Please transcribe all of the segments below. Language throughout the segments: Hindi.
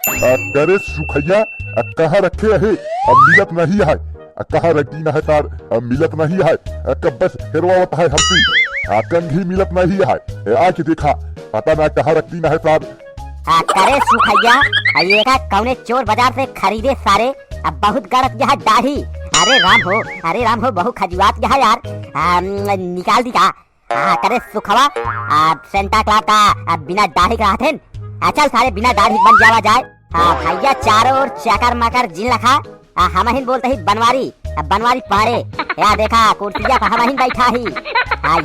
करे सुखैया कहाँ रखे है मिलत नहीं है कहाँ रखी न है तार मिलत नहीं है कब बस हेरवावत है हमसी कंघी मिलत नहीं है आके देखा पता ना कहाँ रखती न है तार करे सुखैया ये का कौने चोर बाजार से खरीदे सारे अब बहुत गलत यह दाढ़ी अरे राम हो बहु खजुआत यह यार निकाल दी का करे सुखवा सेंटा क्लॉज का बिना दाढ़ी का थे चल सारे बिना दाढ़ी बन जावा जाए भैया चारों ओर चाकर माकर जिन लखा हम ही बोलते ही बनवारी पाड़े या देखा कुर्सिया पर हम ही बैठा ही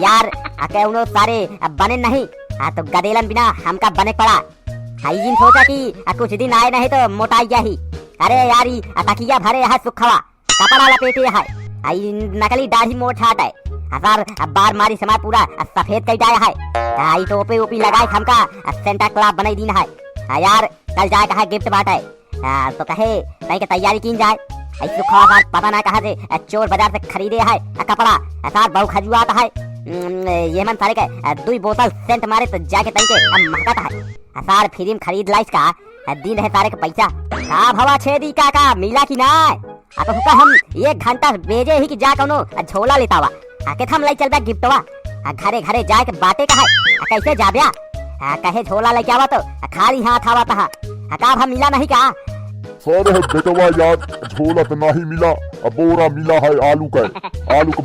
यार उनो सारे बने नहीं तो गदेलन बिना हमका बने पड़ा जिन सोचा कि कुछ दिन आए नहीं तो मोटाई जाही अरे यारी तकिया भरे है सुखवा कपड़ा लपेटे है नकली दाढ़ी मोट हाट है हजार बार मारी समय पूरा सफेद कई जाया है टोपी ओपी लगाए हमका सेंटा क्लॉज बनाई दिन है यार कल जाए कहा गिफ्ट बांटे तो कहे कहीं की तैयारी की जाए सुखवा पता ना कहा से चोर बाजार से खरीदे है कपड़ा सार बहु खजुआत है ये मन सारे के 2 बोतल सेंट मारे तो जाके तई के महकत है सार फिल्म खरीद लाइस का दिन है सारे के पैसा का भवा छेदी का मिला की ना तो हुका हम 1 घंटा बेजे ही कि जा कोनो झोला लेतावा के हम लाई चलबा गिफ्टवा घरे घरे जाके बाटे का है कैसे जाब्या कहे झोला लेके आवा तो खाली हाथ आवा था का हम मिला नहीं का सर बेटवा यार झोला तो नहीं मिला बोरा मिला है आलू का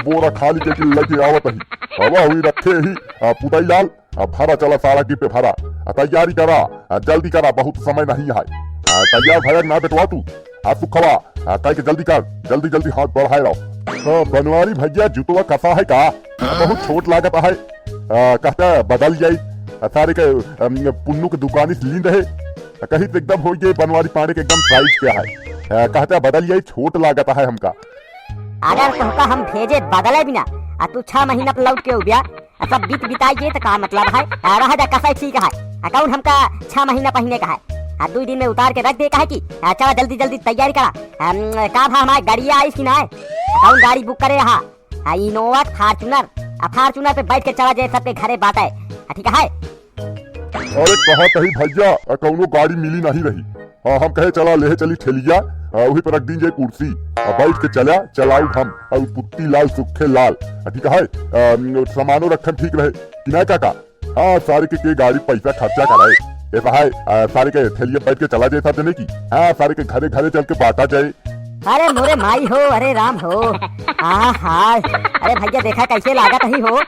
बोरा खाली के लेके आवत ही हवा हुई रखे ही पुताई लाल भरा चला सारा गिफ्ट भरा तैयारी करा जल्दी करा बहुत समय नहीं है तैयार भैया ना बेटवा तू सुखवा कह के जल्दी कर जल्दी हाथ बढ़ाए रहो बनवारी भैया जुतवा कसा है का बहुत छोट लागत है कहता बदल जाये सारे के पुन्नू के दुकानी से लीन रहे कहीं तो एकदम हो गए बनवारी पाड़े के एकदम साइज क्या है कहता बदल जाये छोट लागत है हमका अगर तुमका हम भेजे बदले बिना तू 6 महीना पर लौट के उबिया सब बीत बिताइए तो का मतलब है रह जा कसा ठीक है अकाउंट हमका 6 महीना पहने का है 2 दिन में उतार के रख दे का है कि चला जल्दी तैयारी करा का भा हमारे गाड़िया आई कि ना अकाउंट गाड़ी बुक करे यहाँ इनोवा फार्चूनर पे बैठ के चला जाए सबके घरे बात है ठीक है अरे कहा कहीं भैया कौनो गाड़ी मिली नहीं रही हम कहे चला ले चली ठेलिया वही पर रख दी जाए कुर्सी बैठ के चलाऊ हम और पुत्ती लाल सुखे लाल ठीक है सामानो रखन ठीक रहे कि नहीं काका सारे के गाड़ी पैसा खर्चा कराए ऐसा है सारे के ठेलिया बैठ के चला जाए देने की सारे के घरे घरे चल के बांटा जाए अरे मोरे माई हो अरे राम हो अरे भैया देखा कैसे लागत ही हो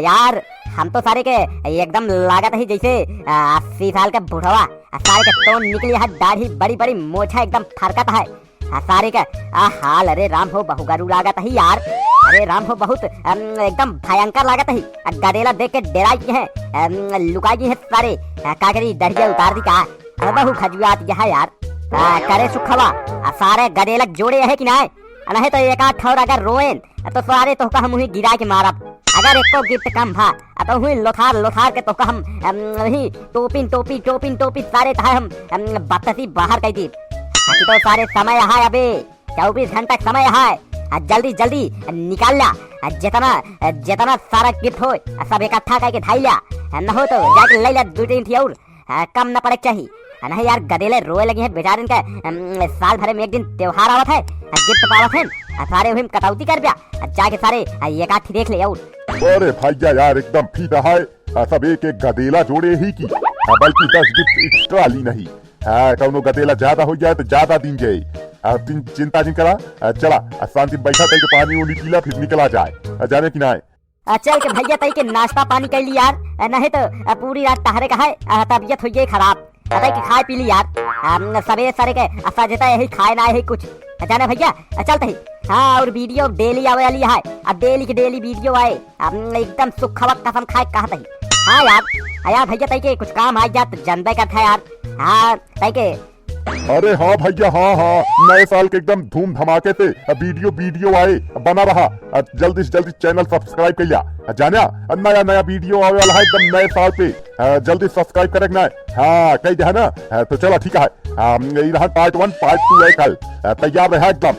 यार हम तो सारे के एकदम लागत ही जैसे 80 साल का बुढ़वा सारे के तो निकली है दाढ़ी बड़ी मोछा एकदम फरकत है सारे का हाल अरे राम हो बहुगरू लागत ही यार अरे राम हो बहुत एकदम भयंकर लागत ही गदेला देख के डराई है लुकाई है सारे कागरी दरिया उतार दी का बहु खजुआत यह यार करे सुखवा सारे गदेलक जोड़े है कि नहीं तो एक आध ठौर अगर रोएन तो सारे तो हम ही गिरा के मारब अगर एको गिफ्ट कम भा तो हुई लोथार के तो हम ही टोपिन सारे था हम बत्तसी बाहर कह दी तो सारे समय है अबे 24 घंटा समय है जल्दी निकाल ला जितना सारा गिफ्ट हो सब इकट्ठा करके धाई ला न हो तो जाके ले ला 2-3 थी और कम न पड़े चाहिए नहीं यार गदेले रोए लगे हैं बेचारे इनका साल भर में एक दिन त्योहार आवत है गिफ्ट पावत है सारे हुई कटौती कर दिया जाके सारे एक आधी देख ले और अरे भैया यार एकदम फीता है सब एक गदेला जोड़े ही की बल्कि 10 गिफ्ट एक्स्ट्रा ली नहीं कौनो गदेला ज्यादा हो जाए तो ज्यादा दिन जाए चिंता नहीं करा चला शांति बैठा तई के पानी उनी पीला फिर निकला जाए जाने की ना चल के भैया तई के नाश्ता पानी कर ली यार नहीं तो पूरी रात तहरे का है तबीयत हो गई खराब अतः की खाए पी ली यार सवेरे सारे के सजता यही खाए ना यही कुछ जाने भैया चलते ही और वीडियो डेली आवे वाली है अब डेली की डेली वीडियो आए एकदम सुखवा कसम खाए कहते ही यार भैया तई के कुछ काम आ जात जनबे करता है यार तई के अरे हाँ भैया हाँ नए साल के एकदम धूम धमाके से वीडियो आए बना रहा जल्दी से जल्दी चैनल सब्सक्राइब कर लिया जाना नया वीडियो आने वाला है एकदम नए साल पे जल्दी सब्सक्राइब करें कही दे है ना तो चलो ठीक है पार्ट 1 पार्ट 2 है कल तैयार रहा एकदम